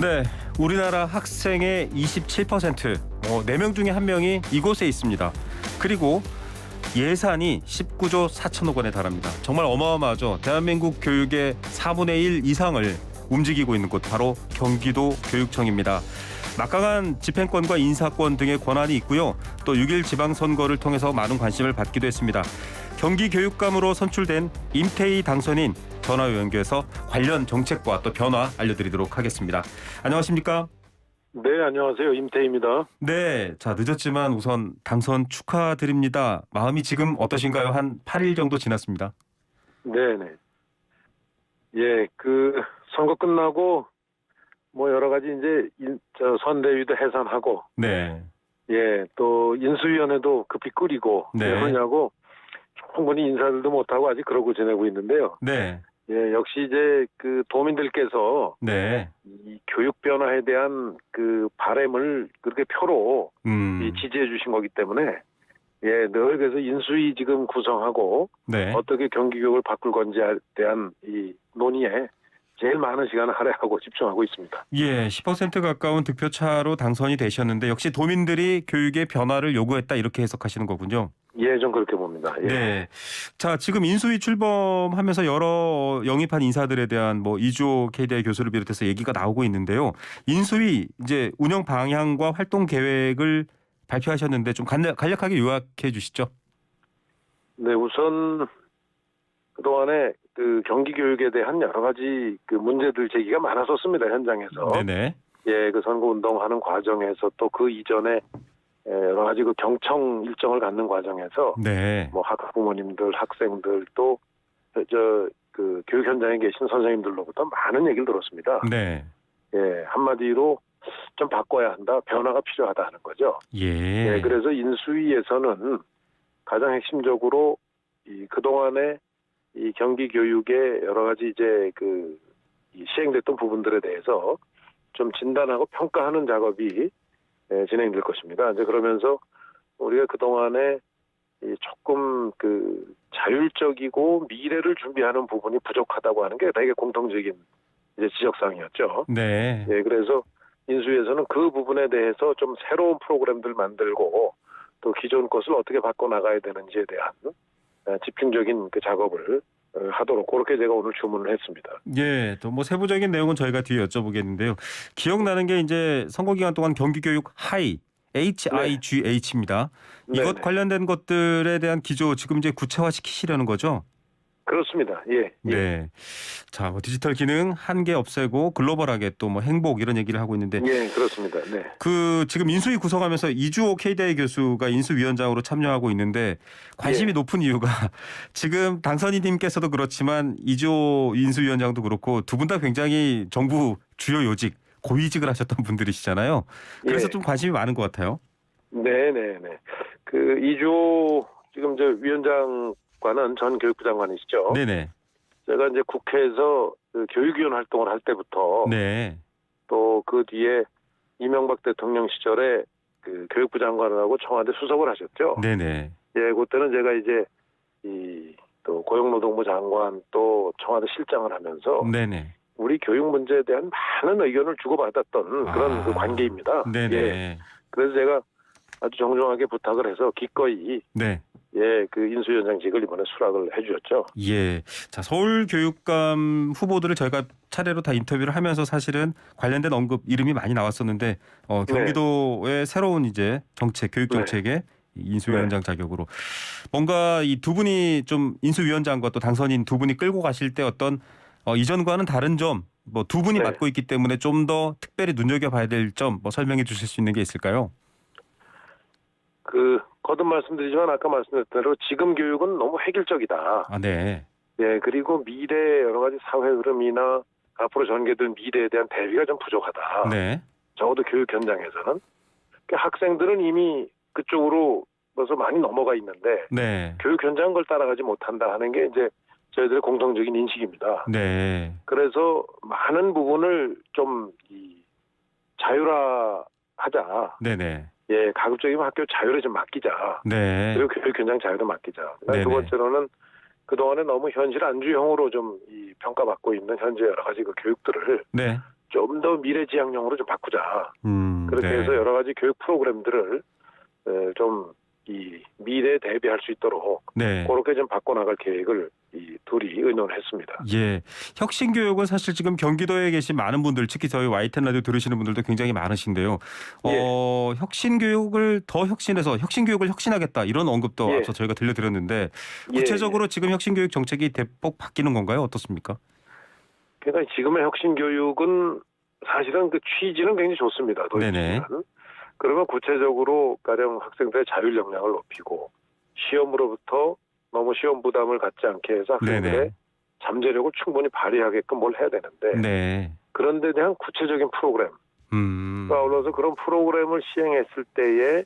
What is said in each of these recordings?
네, 우리나라 학생의 27%, 4명 중에 1명이 이곳에 있습니다. 그리고 예산이 19조 4천억 원에 달합니다. 정말 어마어마하죠. 대한민국 교육의 4분의 1 이상을 움직이고 있는 곳 바로 경기도 교육청입니다. 막강한 집행권과 인사권 등의 권한이 있고요. 또 6.1 지방선거를 통해서 많은 관심을 받기도 했습니다. 경기교육감으로 선출된 임태희 당선인 전화로 연결해서 관련 정책과 또 변화 알려드리도록 하겠습니다. 안녕하십니까? 네, 안녕하세요. 임태희입니다. 네, 자 늦었지만 우선 당선 축하드립니다. 마음이 지금 어떠신가요? 한 8일 정도 지났습니다. 네네. 예, 선거 끝나고 뭐 여러 가지 이제 선대위도 해산하고, 네, 예, 또 인수위원회도 급히 꾸리고, 네. 왜 그러냐고 충분히 인사들도 못하고 아직 그러고 지내고 있는데요. 네, 예, 역시 이제 도민들께서 네, 이 교육 변화에 대한 바람을 그렇게 표로 지지해 주신 거기 때문에, 예, 늘 그래서 인수위 지금 구성하고 네. 어떻게 경기교육을 바꿀 건지에 대한 이 논의에 제일 많은 시간을 할애하고 집중하고 있습니다. 예, 10% 가까운 득표 차로 당선이 되셨는데 역시 도민들이 교육의 변화를 요구했다 이렇게 해석하시는 거군요. 예, 좀 그렇게 봅니다. 예. 네. 자, 지금 인수위 출범하면서 여러 영입한 인사들에 대한 이주호 KDI 교수를 비롯해서 얘기가 나오고 있는데요. 인수위 이제 운영 방향과 활동 계획을 발표하셨는데 좀 간략하게 요약해 주시죠. 네, 우선 그동안에 경기 교육에 대한 여러 가지 문제들 제기가 많았었습니다, 현장에서. 네네. 예, 선거 운동하는 과정에서 또 그 이전에 여러 가지 경청 일정을 갖는 과정에서 네. 뭐 학부모님들, 학생들 또 교육 현장에 계신 선생님들로부터 많은 얘기를 들었습니다. 네. 예, 한마디로 좀 바꿔야 한다, 변화가 필요하다 하는 거죠. 예. 예, 그래서 인수위에서는 가장 핵심적으로 그동안에 이 경기 교육의 여러 가지 이제 이 시행됐던 부분들에 대해서 좀 진단하고 평가하는 작업이 진행될 것입니다. 이제 그러면서 우리가 그동안에 조금 자율적이고 미래를 준비하는 부분이 부족하다고 하는 게 되게 공통적인 이제 지적사항이었죠. 네. 예, 그래서 인수위에서는 그 부분에 대해서 좀 새로운 프로그램들 만들고 또 기존 것을 어떻게 바꿔나가야 되는지에 대한 집중적인 작업을 하도록 그렇게 제가 오늘 주문을 했습니다. 예, 또 세부적인 내용은 저희가 뒤에 여쭤보겠는데요. 기억나는 게 이제 선거 기간 동안 경기교육 하이 HIGH입니다. 이것 네네. 관련된 것들에 대한 기조 지금 이제 구체화시키시려는 거죠? 그렇습니다. 예. 네. 자, 디지털 기능 한 개 없애고 글로벌하게 또 행복 이런 얘기를 하고 있는데 예, 그렇습니다. 네. 지금 인수위 구성하면서 이주호 KDI 교수가 인수위원장으로 참여하고 있는데 관심이 예. 높은 이유가 지금 당선인님께서도 그렇지만 이주호 인수위원장도 그렇고 두 분 다 굉장히 정부 주요 요직 고위직을 하셨던 분들이시잖아요. 그래서 예. 좀 관심이 많은 것 같아요. 네네네. 이주호 지금 위원장과는 전 교육부 장관이시죠. 네네. 제가 이제 국회에서 교육위원 활동을 할 때부터 네. 또 그 뒤에 이명박 대통령 시절에 교육부 장관을 하고 청와대 수석을 하셨죠. 네네. 예, 그때는 제가 이제 또 고용노동부 장관 또 청와대 실장을 하면서 네네. 우리 교육 문제에 대한 많은 의견을 주고받았던 그런 관계입니다. 네네. 예, 그래서 제가 아주 정중하게 부탁을 해서 기꺼이 네. 예, 인수위원장직을 이번에 수락을 해주셨죠. 예. 자, 서울교육감 후보들을 저희가 차례로 다 인터뷰를 하면서 사실은 관련된 언급 이름이 많이 나왔었는데 경기도의 새로운 이제 정책, 교육 정책의 인수위원장 자격으로 뭔가 이 두 분이 좀 인수위원장과 또 당선인 두 분이 끌고 가실 때 어떤 이전과는 다른 점, 두 분이 맡고 있기 때문에 좀 더 특별히 눈여겨봐야 될 점 설명해 주실 수 있는 게 있을까요? 거듭 말씀드리지만 아까 말씀드렸던 대로 지금 교육은 너무 획일적이다. 아, 네. 예, 그리고 미래 여러 가지 사회 흐름이나 앞으로 전개될 미래에 대한 대비가 좀 부족하다. 네. 적어도 교육 현장에서는. 학생들은 이미 그쪽으로 벌써 많이 넘어가 있는데 네. 교육 현장 걸 따라가지 못한다 하는 게 이제 저희들의 공통적인 인식입니다. 네. 그래서 많은 부분을 좀 자율화하자. 네네. 예, 가급적이면 학교 자율에 좀 맡기자. 네. 그리고 교육 현장 자율에 맡기자. 네네. 두 번째로는 그동안에 너무 현실 안주형으로 좀 평가받고 있는 현재 여러 가지 교육들을 네. 좀 더 미래지향형으로 좀 바꾸자. 그렇게 네. 해서 여러 가지 교육 프로그램들을 좀 이 미래에 대비할 수 있도록 네. 그렇게 좀 바꿔나갈 계획을 이 둘이 의논했습니다. 예. 혁신 교육은 사실 지금 경기도에 계신 많은 분들, 특히 저희 YTN 라디오 들으시는 분들도 굉장히 많으신데요. 예. 혁신 교육을 더 혁신해서 혁신 교육을 혁신하겠다 이런 언급도 예. 앞서 저희가 들려드렸는데 예, 구체적으로 예. 지금 혁신 교육 정책이 대폭 바뀌는 건가요? 어떻습니까? 그러니까 지금의 혁신 교육은 사실은 그 취지는 굉장히 좋습니다. 도입 네네. 취지는. 그러면 구체적으로 가령 학생들의 자율 역량을 높이고 시험으로부터 너무 시험 부담을 갖지 않게 해서 학생들의 네네. 잠재력을 충분히 발휘하게끔 뭘 해야 되는데 네. 그런 데 대한 구체적인 프로그램 아울러서 그런 프로그램을 시행했을 때의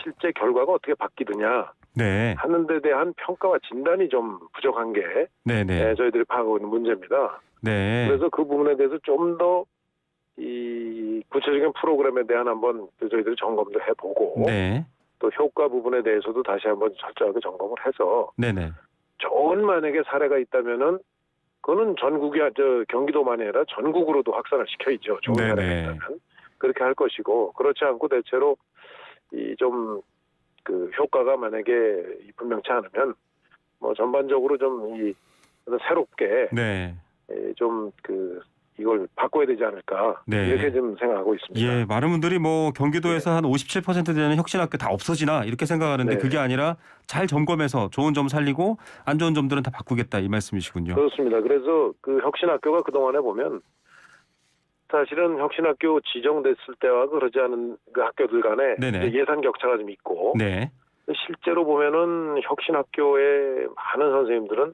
실제 결과가 어떻게 바뀌느냐 네. 하는 데 대한 평가와 진단이 좀 부족한 게 네네. 저희들이 파악하고 있는 문제입니다. 네. 그래서 그 부분에 대해서 좀 더 이 구체적인 프로그램에 대한 한번 저희들이 점검도 해보고 네. 또 효과 부분에 대해서도 다시 한번 철저하게 점검을 해서 네네. 좋은 만약에 사례가 있다면은 그거는 전국이 경기도만이 아니라 전국으로도 확산을 시켜야죠. 좋은 네네. 사례가 있다면 그렇게 할 것이고 그렇지 않고 대체로 이 좀 그 효과가 만약에 분명치 않으면 뭐 전반적으로 좀 이 새롭게 네. 좀 그 이걸 바꿔야 되지 않을까 네. 이렇게 좀 생각하고 있습니다. 예, 많은 분들이 뭐 경기도에서 한 57% 되는 혁신학교 다 없어지나 이렇게 생각하는데 네. 그게 아니라 잘 점검해서 좋은 점 살리고 안 좋은 점들은 다 바꾸겠다 이 말씀이시군요. 그렇습니다. 그래서 그 혁신학교가 그동안에 보면 사실은 혁신학교 지정됐을 때와 그러지 않은 그 학교들 간에 네네. 예산 격차가 좀 있고 네. 실제로 보면은 혁신학교의 많은 선생님들은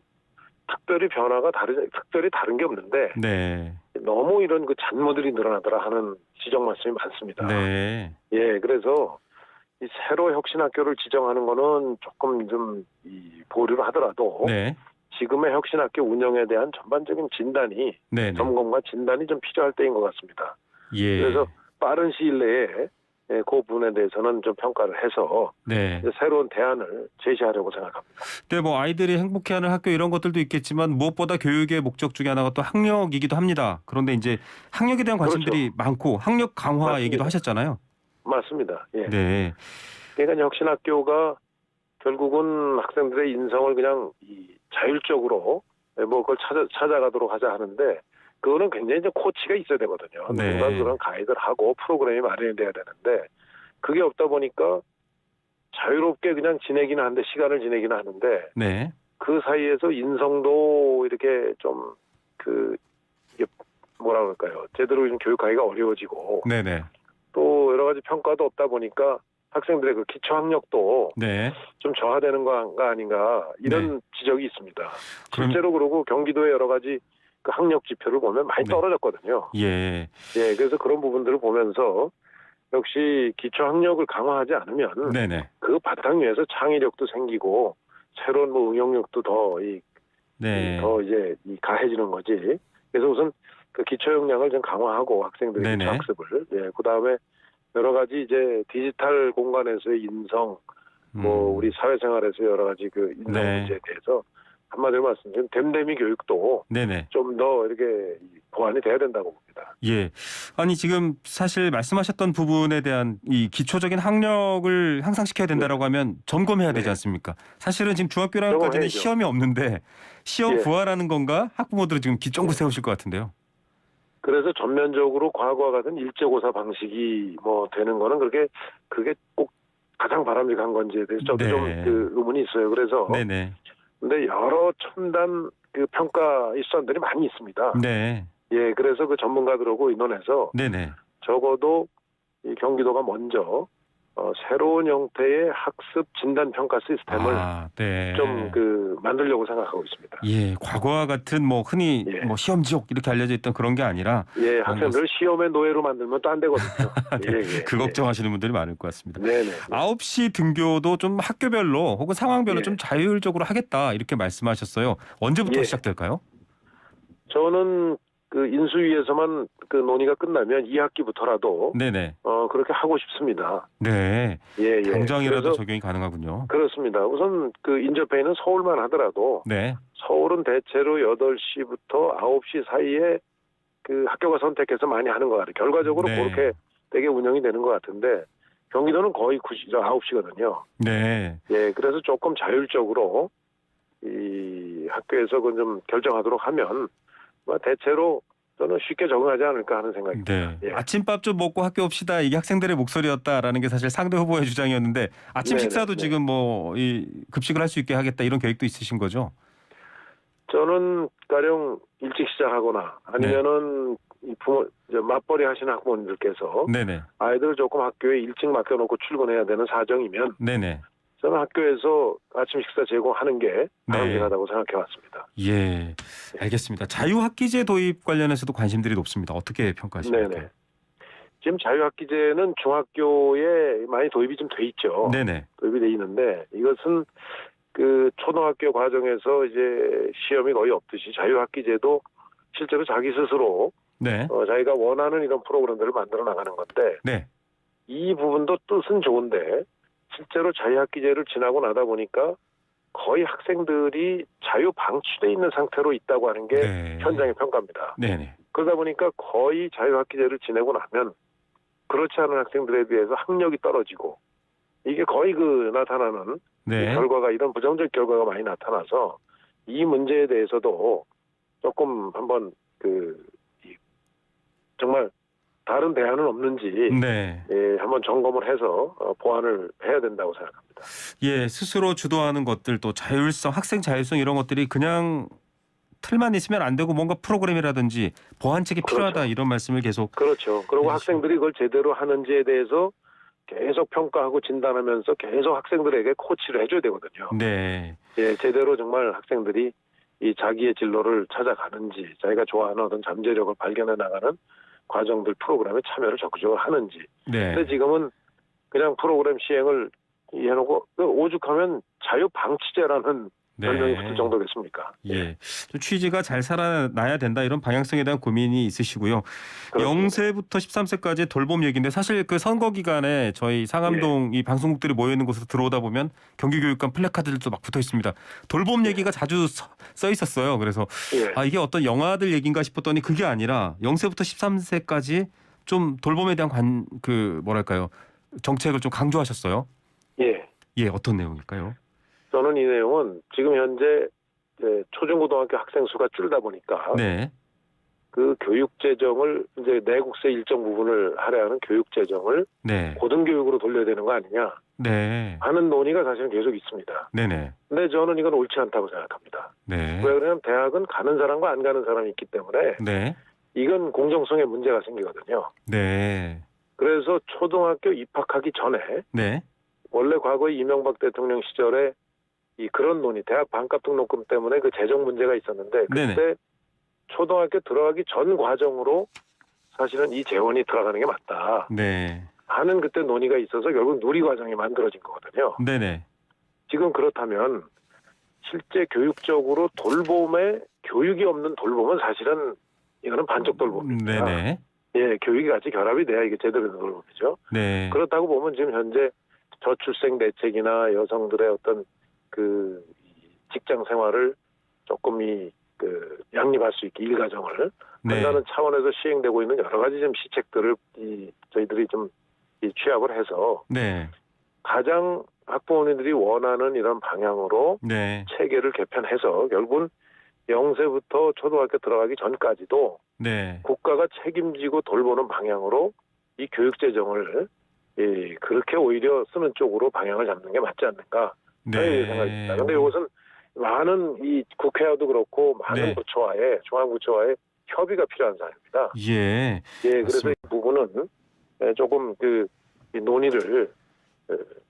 특별히 특별히 다른 게 없는데 네. 너무 이런 그 잔모들이 늘어나더라 하는 지적 말씀이 많습니다. 네. 예, 그래서 이 새로 혁신학교를 지정하는 거는 조금 좀 이 보류를 하더라도 네. 지금의 혁신학교 운영에 대한 전반적인 진단이 네. 점검과 진단이 좀 필요할 때인 것 같습니다. 예. 그래서 빠른 시일 내에 그 부분에 대해서는 좀 평가를 해서 네. 이제 새로운 대안을 제시하려고 생각합니다. 근데 뭐 아이들이 행복해하는 학교 이런 것들도 있겠지만 무엇보다 교육의 목적 중에 하나가 또 학력이기도 합니다. 그런데 이제 학력에 대한 관심들이 많고 학력 강화 맞습니다. 얘기도 하셨잖아요. 맞습니다. 예. 네. 그러니까 혁신학교가 결국은 학생들의 인성을 그냥 이 자율적으로 뭐 그걸 찾아가도록 하자 하는데 그거는 굉장히 좀 코치가 있어야 되거든요. 네. 누군가 그런 가이드를 하고 프로그램이 마련이 돼야 되는데 그게 없다 보니까 자유롭게 그냥 지내기는 하는데 시간을 지내기는 하는데 네. 그 사이에서 인성도 이렇게 좀 이게 뭐라 그럴까요? 제대로 좀 교육하기가 어려워지고 네네. 또 여러 가지 평가도 없다 보니까 학생들의 그 기초 학력도 네. 좀 저하되는 거 아닌가 이런 지적이 있습니다. 그럼- 실제로 그러고 경기도의 여러 가지 그 학력 지표를 보면 많이 네. 떨어졌거든요. 예. 예, 그래서 그런 부분들을 보면서 역시 기초 학력을 강화하지 않으면 네네. 그 바탕 위에서 창의력도 생기고 새로운 뭐 응용력도 더 네. 이제 가해지는 거지. 그래서 우선 그 기초 역량을 좀 강화하고 학생들의 네네. 기초 학습을 그 다음에 여러 가지 이제 디지털 공간에서의 인성, 뭐 우리 사회생활에서 여러 가지 그 인성 네. 문제에 대해서 한마디로 말씀드리면 댐댐이 교육도 네네. 좀 더 이렇게 보완이 돼야 된다고 봅니다. 예. 아니 지금 사실 말씀하셨던 부분에 대한 이 기초적인 학력을 향상시켜야 된다라고 하면 점검해야 되지 네. 않습니까? 사실은 지금 중학교라는까지는 점검해야죠. 시험이 없는데 시험 예. 부활하는 건가? 학부모들은 지금 기점부 세우실 것 같은데요. 그래서 전면적으로 과거와 같은 일제고사 방식이 뭐 되는 거는 그게 꼭 가장 바람직한 건지에 대해서 저도 네. 좀 그 의문이 있어요. 그래서 네네. 근데 여러 첨단 그 평가 일선들이 많이 있습니다. 네. 예, 그래서 그 전문가들하고 의논해서 네네. 적어도 이 경기도가 먼저 새로운 형태의 학습 진단 평가 시스템을 네. 좀 만들려고 생각하고 있습니다. 예, 과거와 같은 뭐 흔히 예. 뭐 시험 지옥 이렇게 알려져 있던 그런 게 아니라 예, 학생들을 시험의 노예로 만들면 또 안 되거든요. 네, 그 걱정하시는 분들이 많을 것 같습니다. 네네. 9시 등교도 좀 학교별로 혹은 상황별로 예. 좀 자율적으로 하겠다 이렇게 말씀하셨어요. 언제부터 예. 시작될까요? 저는 그 인수위에서만 그 논의가 끝나면 2학기부터라도 네네. 그렇게 하고 싶습니다. 네. 예. 당장이라도 그래서 적용이 가능하군요. 그렇습니다. 우선 그 인접해 있는 서울만 하더라도 네. 서울은 대체로 8시부터 9시 사이에 그 학교가 선택해서 많이 하는 것 같아요. 결과적으로 네. 그렇게 되게 운영이 되는 것 같은데 경기도는 거의 9시거든요. 네. 예, 그래서 조금 자율적으로 이 학교에서 그건 좀 결정하도록 하면 뭐 대체로 저는 쉽게 적응하지 않을까 하는 생각입니다. 네. 예. 아침밥 좀 먹고 학교 옵시다. 이게 학생들의 목소리였다라는 게 사실 상대 후보의 주장이었는데 아침 네네, 식사도 네. 지금 뭐 이 급식을 할 수 있게 하겠다 이런 계획도 있으신 거죠? 저는 가령 일찍 시작하거나 아니면은 이 부모 맞벌이 하시는 학부모님들께서 네네. 아이들을 조금 학교에 일찍 맡겨놓고 출근해야 되는 사정이면 네네. 저는 학교에서 아침 식사 제공하는 게 바람직하다고 생각해 왔습니다. 예. 알겠습니다. 자유학기제 도입 관련해서도 관심들이 높습니다. 어떻게 평가하십니까? 네네. 지금 자유학기제는 중학교에 많이 도입이 좀 돼 있죠. 네네. 도입이 돼 있는데 이것은 그 초등학교 과정에서 이제 시험이 거의 없듯이 자유학기제도 실제로 자기 스스로 네. 자기가 원하는 이런 프로그램들을 만들어 나가는 건데 네. 이 부분도 뜻은 좋은데 실제로 자유학기제를 지나고 나다 보니까 거의 학생들이 자유 방치돼 있는 상태로 있다고 하는 게 네. 현장의 평가입니다. 네네. 그러다 보니까 거의 자유학기제를 지내고 나면 그렇지 않은 학생들에 비해서 학력이 떨어지고 이게 거의 그 나타나는 이 네. 결과가 이런 부정적 결과가 많이 나타나서 이 문제에 대해서도 조금 한번 정말 다른 대안은 없는지 네. 한번 점검을 해서 보완을 해야 된다고 생각합니다. 예, 스스로 주도하는 것들 또 자율성, 학생 자율성 이런 것들이 그냥 틀만 있으면 안 되고 뭔가 프로그램이라든지 보완책이 필요하다 그렇죠. 이런 말씀을 계속 그렇죠. 그리고 해주시고. 학생들이 그걸 제대로 하는지에 대해서 계속 평가하고 진단하면서 계속 학생들에게 코치를 해줘야 되거든요. 네. 예, 제대로 정말 학생들이 이 자기의 진로를 찾아가는지, 자기가 좋아하는 어떤 잠재력을 발견해 나가는 과정들 프로그램에 참여를 적극적으로 하는지. 네. 근데 지금은 그냥 프로그램 시행을 해놓고 오죽하면 자유방치제라는 별명이 붙을 정도겠습니까? 예. 좀 취지가 잘 살아나야 된다 이런 방향성에 대한 고민이 있으시고요. 그렇습니다. 0세부터 13세까지 돌봄 얘기인데 사실 그 선거 기간에 저희 상암동 이 방송국들이 모여 있는 곳에서 들어오다 보면 경기교육감 플래카드들도 막 붙어 있습니다. 돌봄 얘기가 자주 써 있었어요. 그래서 예. 아 이게 어떤 영화들 얘기인가 싶었더니 그게 아니라 0세부터 13세까지 좀 돌봄에 대한 뭐랄까요? 정책을 좀 강조하셨어요. 예. 예, 어떤 내용일까요? 저는 이 내용은 지금 현재 초중고등학교 학생 수가 줄다 보니까 네. 그 교육 재정을 이제 내국세 일정 부분을 할애하는 교육 재정을 네. 고등교육으로 돌려야 되는 거 아니냐 네. 하는 논의가 사실은 계속 있습니다. 네네. 근데 저는 이건 옳지 않다고 생각합니다. 네. 왜 그러냐면 대학은 가는 사람과 안 가는 사람이 있기 때문에 네. 이건 공정성에 문제가 생기거든요. 네. 그래서 초등학교 입학하기 전에 네. 원래 과거에 이명박 대통령 시절에 이 그런 논의, 대학 반값 등록금 때문에 그 재정 문제가 있었는데 그때 네네. 초등학교 들어가기 전 과정으로 사실은 이 재원이 들어가는 게 맞다 네. 하는 그때 논의가 있어서 결국 누리 과정이 만들어진 거거든요. 네네. 지금 그렇다면 실제 교육적으로 돌봄에 교육이 없는 돌봄은 사실은 이거는 반쪽 돌봄입니다. 네네. 예, 교육이 같이 결합이 돼야 이게 제대로 된 돌봄이죠. 네. 그렇다고 보면 지금 현재 저출생 대책이나 여성들의 어떤 그 직장 생활을 조금 양립할 수 있게 일가정을 네. 한다는 차원에서 시행되고 있는 여러 가지 좀 시책들을 저희들이 좀 취합을 해서 네. 가장 학부모님들이 원하는 이런 방향으로 네. 체계를 개편해서 결국은 0세부터 초등학교 들어가기 전까지도 네. 국가가 책임지고 돌보는 방향으로 이 교육 재정을 그렇게 오히려 쓰는 쪽으로 방향을 잡는 게 맞지 않는가 하는 생각입니다. 그런데 이것은 많은 이 국회와도 그렇고 많은 네. 부처와의 중앙부처와의 협의가 필요한 사안입니다. 예. 그래서 맞습니다. 이 부분은 조금 이 논의를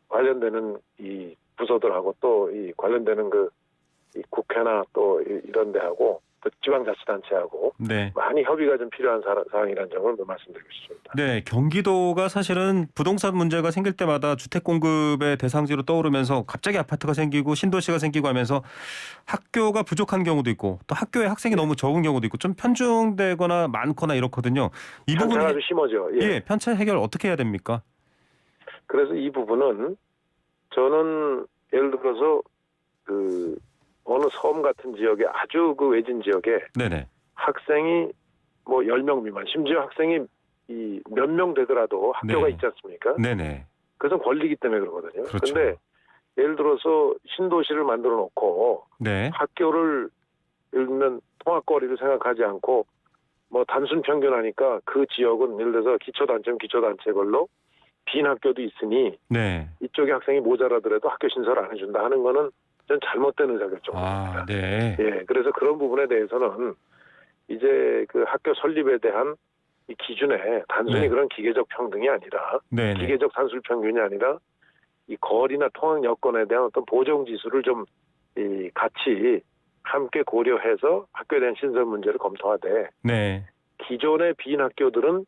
관련되는 이 부서들하고 또 이 관련되는 이 국회나 또 이런 데하고 또 지방자치단체하고 네. 많이 협의가 좀 필요한 사항이라는 점을 말씀드리고 싶습니다. 네, 경기도가 사실은 부동산 문제가 생길 때마다 주택 공급의 대상지로 떠오르면서 갑자기 아파트가 생기고 신도시가 생기고 하면서 학교가 부족한 경우도 있고 또 학교에 학생이 너무 적은 경우도 있고 좀 편중되거나 많거나 이렇거든요. 이 편차가 부분이 아주 심하죠. 예, 편차 해결 어떻게 해야 됩니까? 그래서 이 부분은 저는 예를 들어서 어느 섬 같은 지역에 아주 외진 지역에 네네. 학생이 뭐 10명 미만, 심지어 학생이 이 몇 명 되더라도 학교가 네. 있지 않습니까? 네네. 그것은 권리이기 때문에 그러거든요. 그렇죠. 근데 예를 들어서 신도시를 만들어 놓고 네. 학교를 예를 들면 통학거리를 생각하지 않고 뭐 단순 평균하니까 그 지역은 예를 들어서 기초단체면 기초단체별로 빈 학교도 있으니 네. 이쪽에 학생이 모자라더라도 학교 신설 안 해준다 하는 거는 전 잘못된 의사결정입니다. 아, 네. 예, 그래서 그런 부분에 대해서는 이제 그 학교 설립에 대한 이 기준에 단순히 네. 그런 기계적 평등이 아니라 네네. 기계적 산술 평균이 아니라 이 거리나 통학 여건에 대한 어떤 보정 지수를 좀 이 같이 함께 고려해서 학교에 대한 신설 문제를 검토하되 네. 기존의 빈 학교들은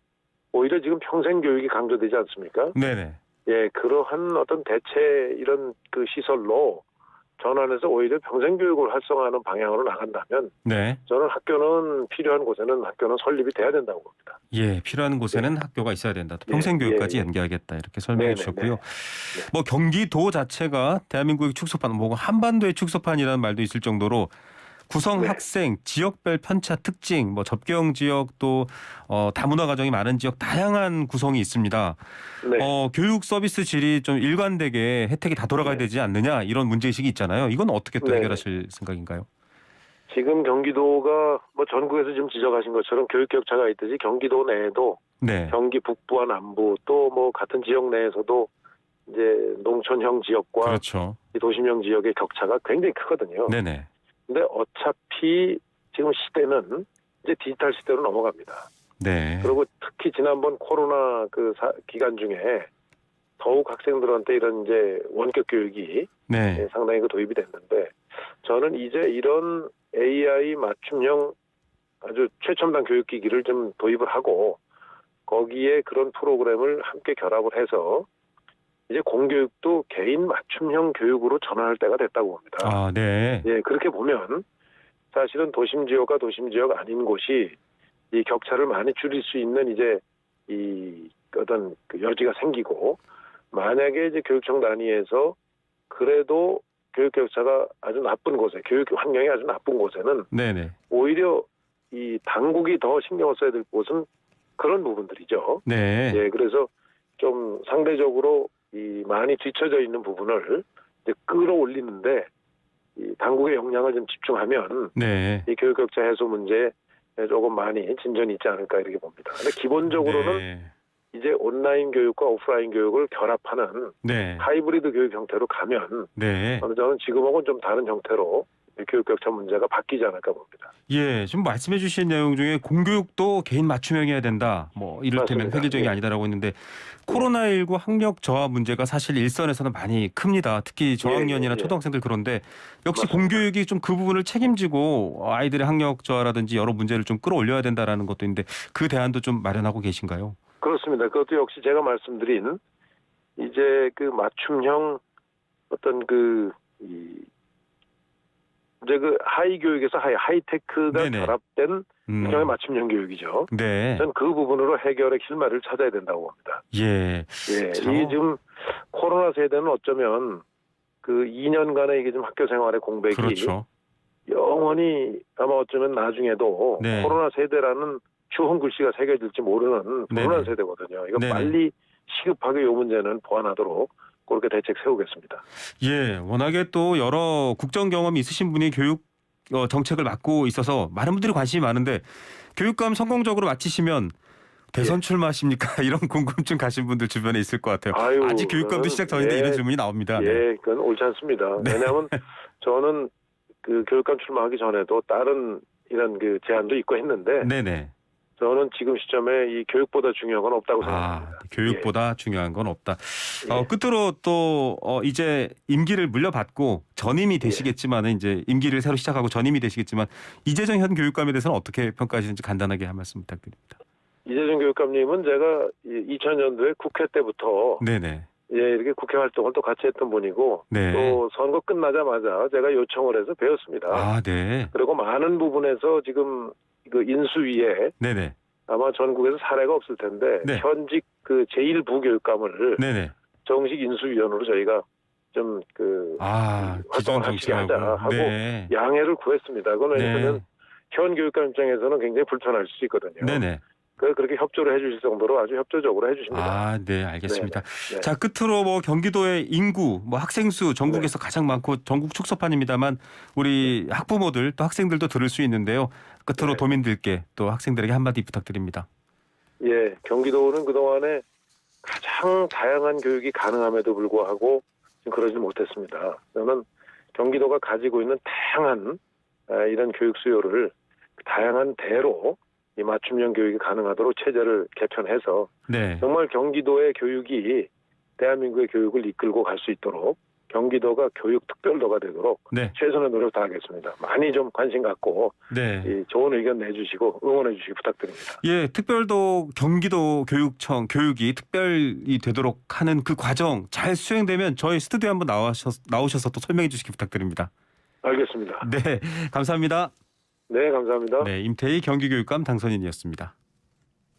오히려 지금 평생 교육이 강조되지 않습니까? 네네. 예, 그러한 어떤 대체 이런 그 시설로 전환해서 오히려 평생 교육을 활성화하는 방향으로 나간다면 네. 저는 학교는 필요한 곳에는 학교는 설립이 돼야 된다고 봅니다. 예, 필요한 곳에는 학교가 있어야 된다. 또 평생 예, 교육까지 예. 연계하겠다 이렇게 설명해 네네네. 주셨고요. 네. 뭐 경기도 자체가 대한민국의 축소판, 뭐 한반도의 축소판이라는 말도 있을 정도로 구성 네. 학생, 지역별 편차 특징, 뭐 접경 지역 또 다문화 가정이 많은 지역 다양한 구성이 있습니다. 네. 교육 서비스 질이 좀 일관되게 혜택이 다 돌아가야 네. 되지 않느냐 이런 문제의식이 있잖아요. 이건 어떻게 또 네. 해결하실 생각인가요? 지금 경기도가 뭐 전국에서 지금 지적하신 것처럼 교육 격차가 있듯이 경기도 내에도 네. 경기 북부와 남부 또 뭐 같은 지역 내에서도 이제 농촌형 지역과 그렇죠. 이 도심형 지역의 격차가 굉장히 크거든요. 네네. 근데 어차피 지금 시대는 이제 디지털 시대로 넘어갑니다. 네. 그리고 특히 지난번 코로나 기간 중에 더욱 학생들한테 이런 이제 원격 교육이 네. 상당히 도입이 됐는데 저는 이제 이런 AI 맞춤형 아주 최첨단 교육기기를 좀 도입을 하고 거기에 그런 프로그램을 함께 결합을 해서 이제 공교육도 개인 맞춤형 교육으로 전환할 때가 됐다고 봅니다. 아, 네. 예, 그렇게 보면 사실은 도심 지역과 도심 지역 아닌 곳이 이 격차를 많이 줄일 수 있는 이제 이 어떤 그 여지가 생기고 만약에 이제 교육청 단위에서 그래도 교육 격차가 아주 나쁜 곳에 교육 환경이 아주 나쁜 곳에는 네네. 오히려 이 당국이 더 신경을 써야 될 곳은 그런 부분들이죠. 네. 예, 그래서 좀 상대적으로 이 많이 뒤처져 있는 부분을 이제 끌어올리는데 이 당국의 역량을 좀 집중하면 네. 이 교육 격차 해소 문제에 조금 많이 진전이 있지 않을까 이렇게 봅니다. 근데 기본적으로는 네. 이제 온라인 교육과 오프라인 교육을 결합하는 네. 하이브리드 교육 형태로 가면 네. 저는 지금하고는 좀 다른 형태로 교육 격차 문제가 바뀌지 않을까 봅니다. 예, 지금 말씀해 주신 내용 중에 공교육도 개인 맞춤형이어야 된다. 뭐 이를테면 맞습니다. 획일적이 예. 아니다라고 했는데 코로나19 학력 저하 문제가 사실 일선에서는 많이 큽니다. 특히 저학년이나 예. 초등학생들 그런데 역시 맞습니다. 공교육이 좀 그 부분을 책임지고 아이들의 학력 저하라든지 여러 문제를 좀 끌어올려야 된다라는 것도 있는데 그 대안도 좀 마련하고 계신가요? 그렇습니다. 그것도 역시 제가 말씀드린 이제 그 맞춤형 어떤 이제 그 하이 교육에서 하이테크가 네네. 결합된 일종의 맞춤형 교육이죠. 네. 저는 그 부분으로 해결의 실마리를 찾아야 된다고 봅니다. 예. 예, 참. 이 지금 코로나 세대는 어쩌면 그 2년간의 이게 좀 학교 생활의 공백이 그렇죠. 영원히 아마 어쩌면 나중에도 네. 코로나 세대라는 추운 글씨가 새겨질지 모르는 불운한 네네. 세대거든요. 이거 네네. 빨리 시급하게 이 문제는 보완하도록 그렇게 대책 세우겠습니다. 예, 워낙에 또 여러 국정 경험이 있으신 분이 교육 정책을 맡고 있어서 많은 분들이 관심이 많은데 교육감 성공적으로 마치시면 대선 출마하십니까? 이런 궁금증 가신 분들 주변에 있을 것 같아요. 아유, 아직 교육감도 그거는, 시작 전인데 예, 이런 질문이 나옵니다. 네. 예, 그건 옳지 않습니다. 네. 왜냐하면 저는 그 교육감 출마하기 전에도 다른 이런 그 제안도 있고 했는데 네네. 저는 지금 시점에 이 교육보다 중요한 건 없다고 생각합니다. 교육보다 중요한 건 없다. 예. 끝으로 또 이제 임기를 물려받고 전임이 되시겠지만은 이제 임기를 새로 시작하고 전임이 되시겠지만 이재정 현 교육감에 대해서는 어떻게 평가하시는지 간단하게 한 말씀 부탁드립니다. 이재정 교육감님은 제가 2000년도에 국회 때부터 네네. 예, 이렇게 국회 활동을 또 같이 했던 분이고 네. 또 선거 끝나자마자 제가 요청을 해서 배웠습니다. 아, 네. 그리고 많은 부분에서 지금 그 인수위에 네네. 아마 전국에서 사례가 없을 텐데 네. 현직 그 제1부교육감을 네네. 정식 인수위원으로 저희가 좀 그 기존 활동을 하시게 정치하고 하자 하고 네. 양해를 구했습니다. 그건 왜냐하면 네. 현 교육감 입장에서는 굉장히 불편할 수 있거든요. 네네. 그렇게 협조를 해주실 정도로 아주 협조적으로 해주십니다. 아, 네, 알겠습니다. 네. 자, 끝으로 뭐 경기도의 인구, 뭐 학생 수 전국에서 네. 가장 많고 전국 축소판입니다만 우리 학부모들 또 학생들도 들을 수 있는데요. 끝으로 네. 도민들께 또 학생들에게 한마디 부탁드립니다. 예, 경기도는 그동안에 가장 다양한 교육이 가능함에도 불구하고 지금 그러지 못했습니다. 저는 경기도가 가지고 있는 다양한 이런 교육 수요를 다양한 대로 이 맞춤형 교육이 가능하도록 체제를 개편해서 네. 정말 경기도의 교육이 대한민국의 교육을 이끌고 갈 수 있도록 경기도가 교육 특별도가 되도록 네. 최선의 노력 다하겠습니다. 많이 좀 관심 갖고 네. 이 좋은 의견 내주시고 응원해 주시기 부탁드립니다. 예, 특별도 경기도 교육청 교육이 특별이 되도록 하는 그 과정 잘 수행되면 저희 스튜디오에 한번 나오셔서 또 설명해 주시기 부탁드립니다. 알겠습니다. 네, 감사합니다. 네, 감사합니다. 네, 임태희 경기교육감 당선인이었습니다.